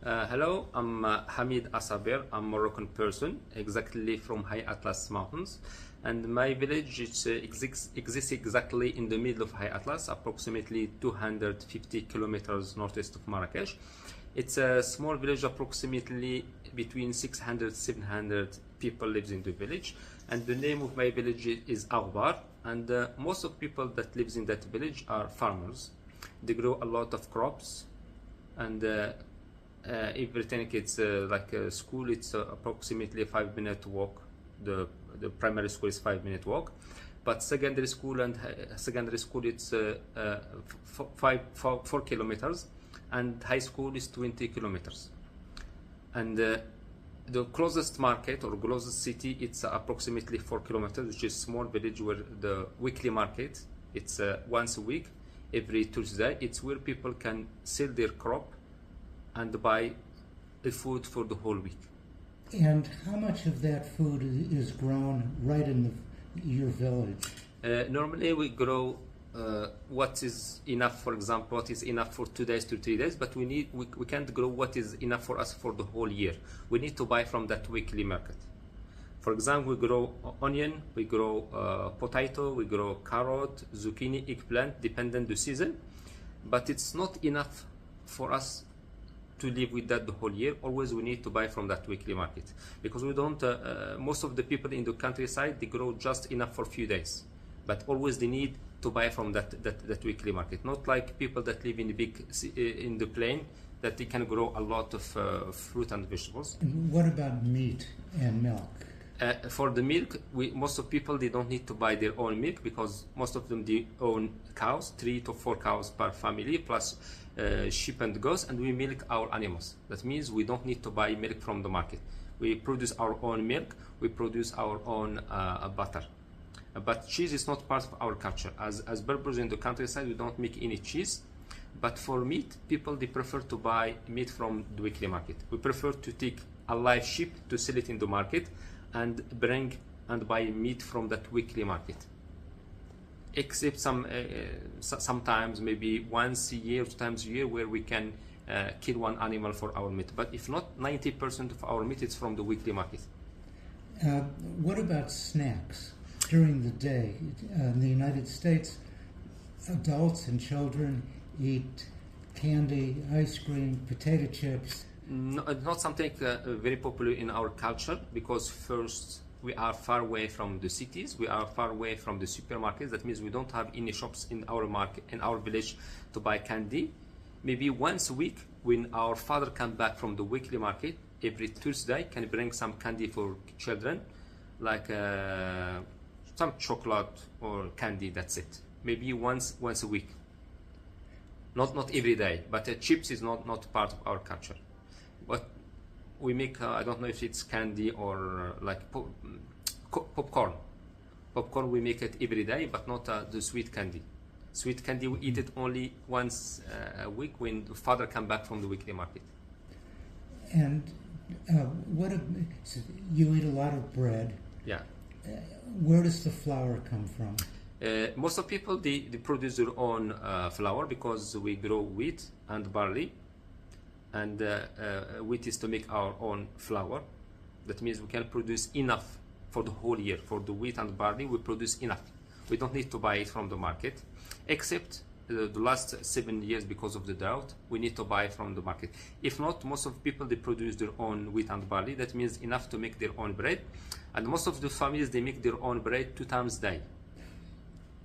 Hello, I'm Hamid Assabir. I'm a Moroccan person, exactly from High Atlas Mountains. And my village exists exactly in the middle of High Atlas, approximately 250 kilometers northeast of Marrakech. It's a small village, approximately between 600 700 people lives in the village. And the name of my village is Aghbar. And most of people that lives in that village are farmers. They grow a lot of crops, and everything. It's like a school. It's approximately a 5-minute walk. The primary school is 5-minute walk, but secondary school it's 4 kilometers, and high school is 20 kilometers. And the closest market or closest city, it's approximately 4 kilometers, which is small village where the weekly market, it's once a week, every Tuesday. It's where people can sell their crop and buy the food for the whole week. And how much of that food is grown right in your village? Normally we grow what is enough. For example, what is enough for 2 days to 3 days, but we can't grow what is enough for us for the whole year. We need to buy from that weekly market. For example, we grow onion, we grow potato, we grow carrot, zucchini, eggplant, depending the season, but it's not enough for us to live with that the whole year. Always we need to buy from that weekly market, because we don't most of the people in the countryside, they grow just enough for a few days, but always they need to buy from that weekly market. Not like people that live in the in the plain, that they can grow a lot of fruit and vegetables. And what about meat and milk? For the milk, most of people, they don't need to buy their own milk, because most of them, they own cows, 3 to 4 cows per family, plus sheep and goats, and we milk our animals. That means we don't need to buy milk from the market. We produce our own milk, we produce our own butter. But cheese is not part of our culture. As Berbers in the countryside, we don't make any cheese. But for meat, people, they prefer to buy meat from the weekly market. We prefer to take a live sheep to sell it in the market, and bring and buy meat from that weekly market. Except sometimes, maybe once a year, 2 times a year, where we can kill one animal for our meat. But if not, 90% of our meat is from the weekly market. What about snacks during the day? In the United States, adults and children eat candy, ice cream, potato chips. No, it's not something very popular in our culture, because first, we are far away from the cities, we are far away from the supermarkets. That means we don't have any shops in our market, in our village, to buy candy. Maybe once a week, when our father comes back from the weekly market, every Tuesday, can bring some candy for children, like some chocolate or candy. That's it. Maybe once a week. Not every day, but chips is not part of our culture. But we make, I don't know if it's candy or like popcorn. Popcorn, we make it every day, but not the sweet candy. Sweet candy, we eat it only once a week, when the father comes back from the weekly market. And you eat a lot of bread. Yeah. Where does the flour come from? Most of people, they produce their own flour, because we grow wheat and barley. And wheat is to make our own flour. That means we can produce enough for the whole year. For the wheat and barley, we produce enough. We don't need to buy it from the market, except the last 7 years, because of the drought, we need to buy from the market. If not, most of people, they produce their own wheat and barley. That means enough to make their own bread. And most of the families, they make their own bread 2 times a day.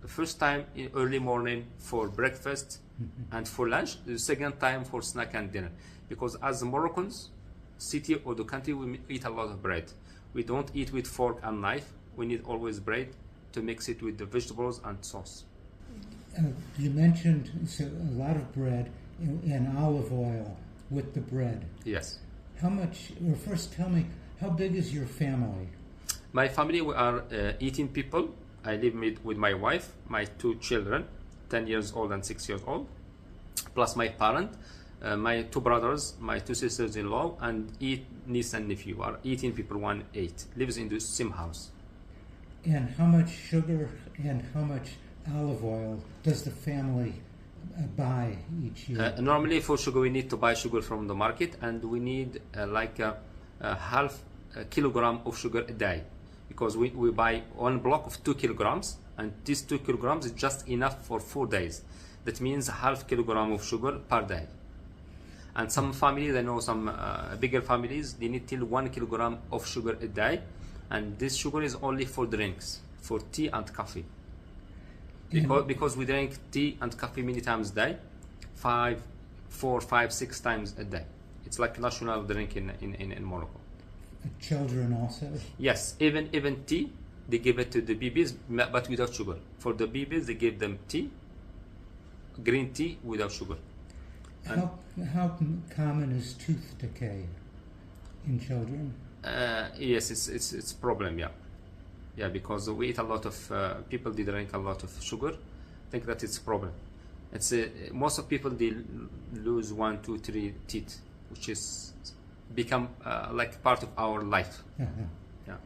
The first time in early morning for breakfast and for lunch, the second time for snack and dinner. Because as Moroccans, city or the country, we eat a lot of bread. We don't eat with fork and knife. We need always bread to mix it with the vegetables and sauce. You mentioned a lot of bread and olive oil with the bread. Yes. How much, or first tell me, how big is your family? My family, we are 18 people. I live with my wife, my 2 children, 10 years old and 6 years old, plus my parent, my 2 brothers, my 2 sisters-in-law, and 8 niece and nephew. Are 18 people, 8 lives in the same house. And how much sugar and how much olive oil does the family buy each year? Normally for sugar we need to buy sugar from the market, and we need like a half a kilogram of sugar a day, because we buy one block of 2 kilograms, and these 2 kilograms is just enough for 4 days. That means half kilogram of sugar per day. And some families, I know some bigger families, they need till 1 kilogram of sugar a day, and this sugar is only for drinks, for tea and coffee. Because we drink tea and coffee many times a day, 4, 5, 6 times a day. It's like national drink in Morocco. Children also? Yes, even tea, they give it to the babies, but without sugar. For the babies, they give them tea, green tea without sugar. How common is tooth decay in children? Yes, it's a problem, yeah, because we eat a lot of people, they drink a lot of sugar. I think that it's a problem. It's most of people, they lose 1, 2, 3 teeth, which is become like part of our life. Uh-huh. Yeah.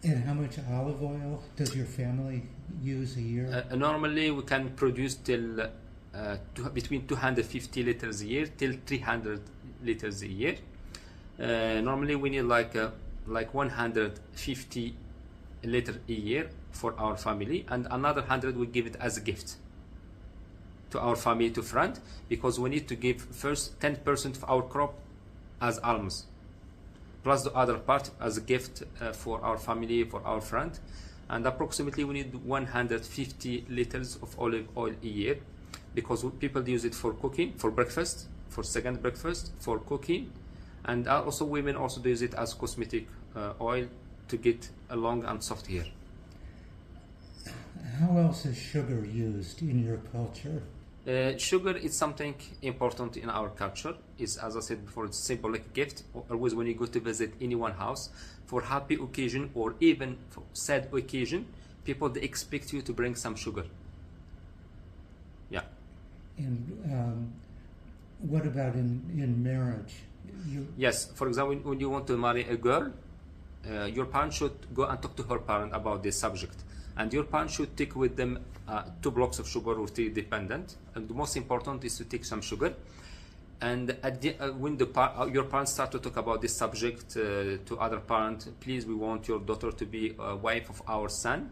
And how much olive oil does your family use a year? Normally we can produce till between 250 liters a year till 300 liters a year. Normally we need like 150 liters a year for our family, and another 100 we give it as a gift to our family, to friend, because we need to give first 10% of our crop as alms, plus the other part as a gift for our family, for our friend. And approximately we need 150 liters of olive oil a year, because people use it for cooking, for breakfast, for second breakfast, for cooking, and also women also use it as cosmetic oil to get a long and soft hair. How else is sugar used in your culture? Sugar is something important in our culture. It's, as I said before, it's symbolic gift. Always when you go to visit anyone's house for happy occasion or even for sad occasion, people, they expect you to bring some sugar. Yeah. And what about in marriage? Yes, for example, when you want to marry a girl, your parents should go and talk to her parent about this subject, and your parents should take with them 2 blocks of sugar or 3 dependent, and the most important is to take some sugar. And at the, when your parents start to talk about this subject to other parents, please, we want your daughter to be a wife of our son,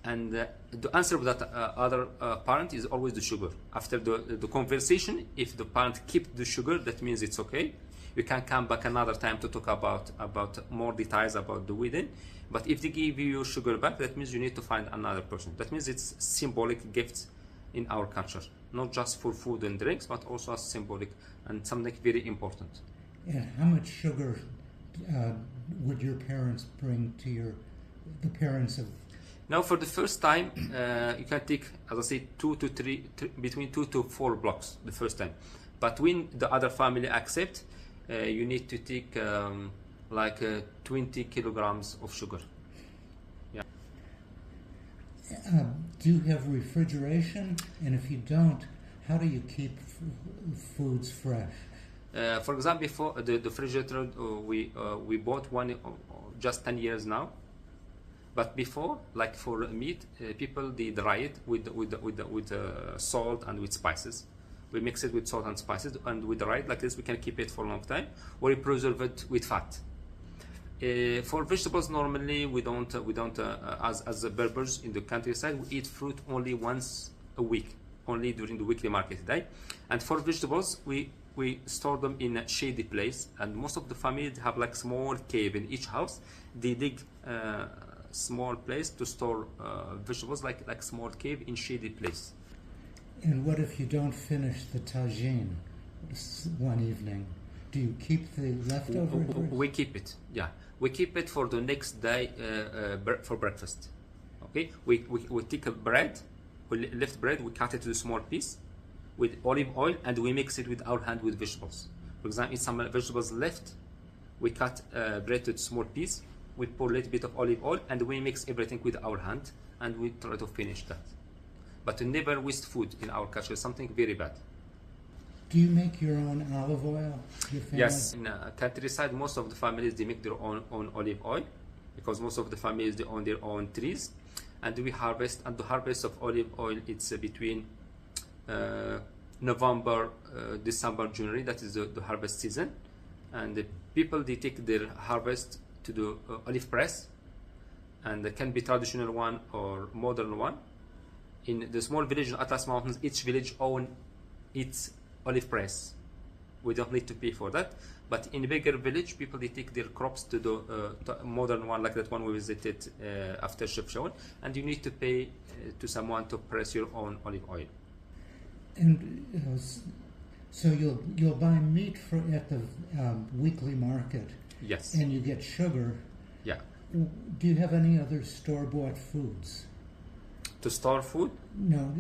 and the answer of that other parent is always the sugar. After the conversation, if the parent keep the sugar, that means it's okay. You can come back another time to talk about more details about the wedding. But if they give you your sugar back, that means you need to find another person. That means it's symbolic gifts in our culture, not just for food and drinks, but also as symbolic and something very important. And how much sugar would your parents bring to the parents of? Now, for the first time, you can take, as I say, 2 to 3, between 2 to 4 blocks the first time. But when the other family accept, you need to take like 20 kilograms of sugar. Yeah. Do you have refrigeration? And if you don't, how do you keep foods fresh? For example, before the refrigerator, we bought one just 10 years now. But before, like for meat, people, they dry it with salt and with spices. We mix it with salt and spices, and we dry it like this. We can keep it for a long time, or we preserve it with fat. For vegetables, normally we don't as the Berbers in the countryside, we eat fruit only once a week, only during the weekly market day. And for vegetables, we store them in a shady place, and most of the families have like small cave in each house. They dig small place to store vegetables, like small cave in shady place. And what if you don't finish the tagine one evening? Do you keep the leftover? We keep it, yeah. We keep it for the next day for breakfast. Okay, we take a bread, we lift bread, we cut it to a small piece with olive oil, and we mix it with our hand with vegetables. For example, if some vegetables left, we cut bread to a small piece, we pour a little bit of olive oil, and we mix everything with our hand, and we try to finish that. But to never waste food in our culture is something very bad. Do you make your own olive oil? Your family? Yes, in countryside, most of the families, they make their own olive oil, because most of the families, they own their own trees, and we harvest. And the harvest of olive oil, it's between November, December, January. That is the harvest season, and the people, they take their harvest to the olive press, and it can be traditional one or modern one. In the small village in Atlas Mountains, each village own its olive press. We don't need to pay for that. But in a bigger village, people, they take their crops to the modern one, like that one we visited after Chef Shawan, and you need to pay to someone to press your own olive oil. And so you'll buy meat at the weekly market. Yes. And you get sugar. Yeah. Do you have any other store-bought foods? To store food? No.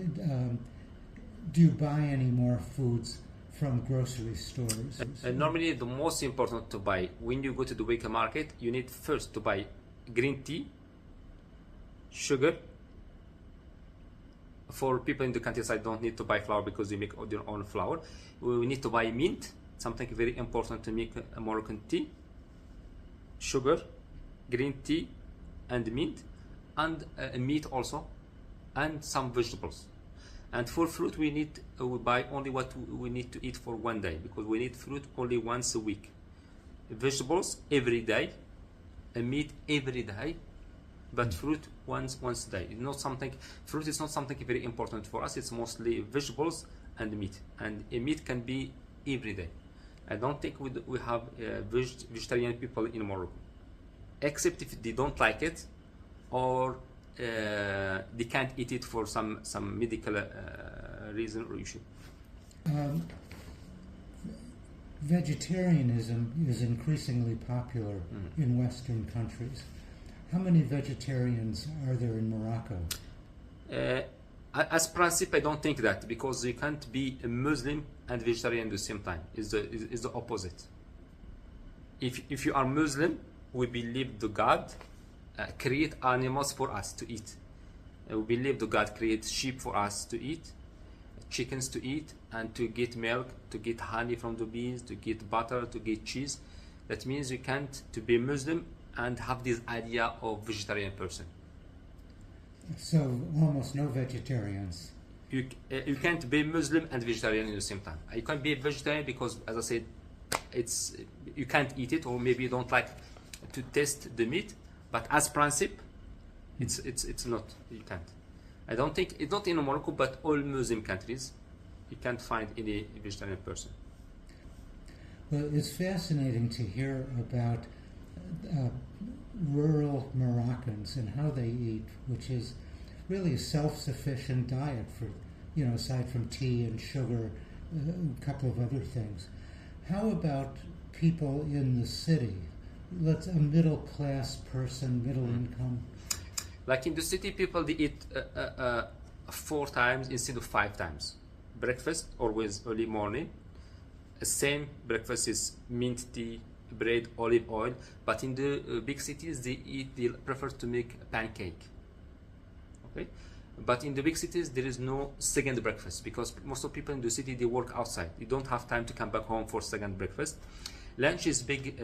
Do you buy any more foods from grocery stores? Normally, the most important to buy when you go to the weekly market, you need first to buy green tea, sugar. For people in the countryside, don't need to buy flour because they make their own flour. We need to buy mint, something very important to make a Moroccan tea. Sugar, green tea, and mint, and meat also, and some vegetables. And for fruit, we buy only what we need to eat for one day, because we need fruit only once a week. Vegetables every day, and meat every day, but fruit once a day. Fruit is not something very important for us. It's mostly vegetables and meat, and meat can be every day. I don't think we have vegetarian people in Morocco, except if they don't like it, or they can't eat it for some medical reason or issue. Vegetarianism is increasingly popular in Western countries. How many vegetarians are there in Morocco? As principle, I don't think that, because you can't be a Muslim and vegetarian at the same time. Is the opposite. If you are Muslim, we believe the God create animals for us to eat. We believe the God creates sheep for us to eat, chickens to eat, and to get milk, to get honey from the bees, to get butter, to get cheese. That means you can't to be Muslim and have this idea of vegetarian person. So almost no vegetarians. You can't be Muslim and vegetarian at the same time. You can't be a vegetarian because, as I said, you can't eat it, or maybe you don't like to taste the meat. But as principle, it's not. You can't. I don't think it's not in Morocco, but all Muslim countries, you can't find any vegetarian person. Well, it's fascinating to hear about rural Moroccans and how they eat, which is really a self-sufficient diet for, aside from tea and sugar, a couple of other things. How about people in the city? Let's a middle-class person, middle income. Like in the city, people, they eat 4 times instead of 5 times. Breakfast, always early morning. The same breakfast is mint tea, bread, olive oil. But in the big cities, they prefer to make a pancake. Okay? But in the big cities, there is no second breakfast, because most of the people in the city, they work outside. They don't have time to come back home for second breakfast. Lunch is big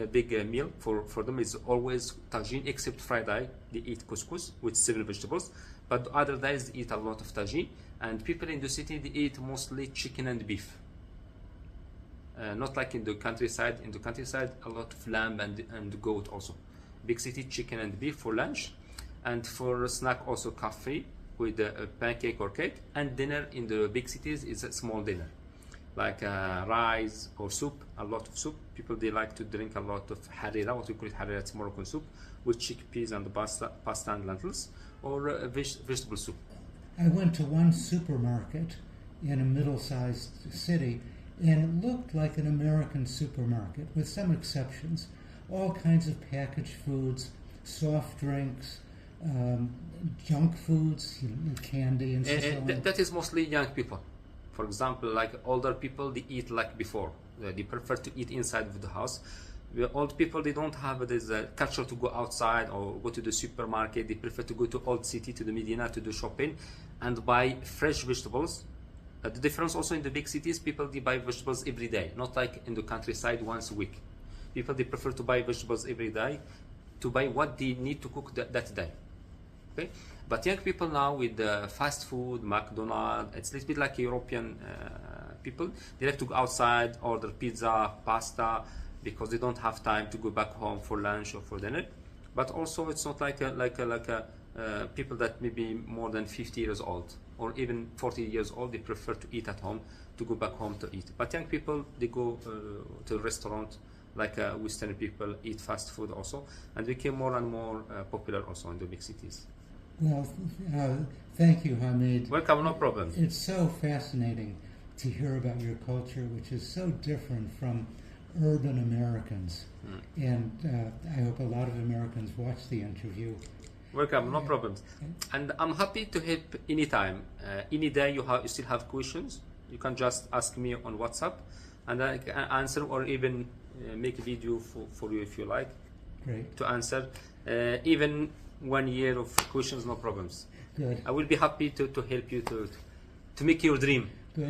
meal for them. It's always tagine, except Friday they eat couscous with 7 vegetables. But other days they eat a lot of tagine. And people in the city, they eat mostly chicken and beef. Not like in the countryside. In the countryside, a lot of lamb and goat also. Big city, chicken and beef for lunch, and for snack also coffee with a pancake or cake. And dinner in the big cities is a small dinner, like rice or soup, a lot of soup. People, they like to drink a lot of harira, what we call it harira, it's Moroccan soup, with chickpeas and pasta and lentils, or vegetable soup. I went to one supermarket in a middle-sized city, and it looked like an American supermarket, with some exceptions. All kinds of packaged foods, soft drinks, junk foods, candy and so on. That is mostly young people. For example, like older people, they eat like before. They prefer to eat inside of the house. The old people, they don't have this culture to go outside or go to the supermarket. They prefer to go to old city, to the Medina, to do shopping, and buy fresh vegetables. The difference also in the big cities, people, they buy vegetables every day, not like in the countryside once a week. People, they prefer to buy vegetables every day, to buy what they need to cook that day. Okay, but young people now with fast food, McDonald's, it's a little bit like European people. They like to go outside, order pizza, pasta, because they don't have time to go back home for lunch or for dinner. But also, it's not like people that maybe more than 50 years old or even 40 years old. They prefer to eat at home, to go back home to eat. But young people, they go to a restaurant, like Western people eat fast food also, and became more and more popular also in the big cities. Well, thank you, Hamid. Welcome, no problem. It's so fascinating to hear about your culture, which is so different from urban Americans. And I hope a lot of Americans watch the interview. Welcome, no problems. And I'm happy to help anytime. Any day you still have questions, you can just ask me on WhatsApp, and I can answer, or even make a video for you if you like. Great. To answer. Even 1 year of questions, no problems. Good. I will be happy to help you to make your dream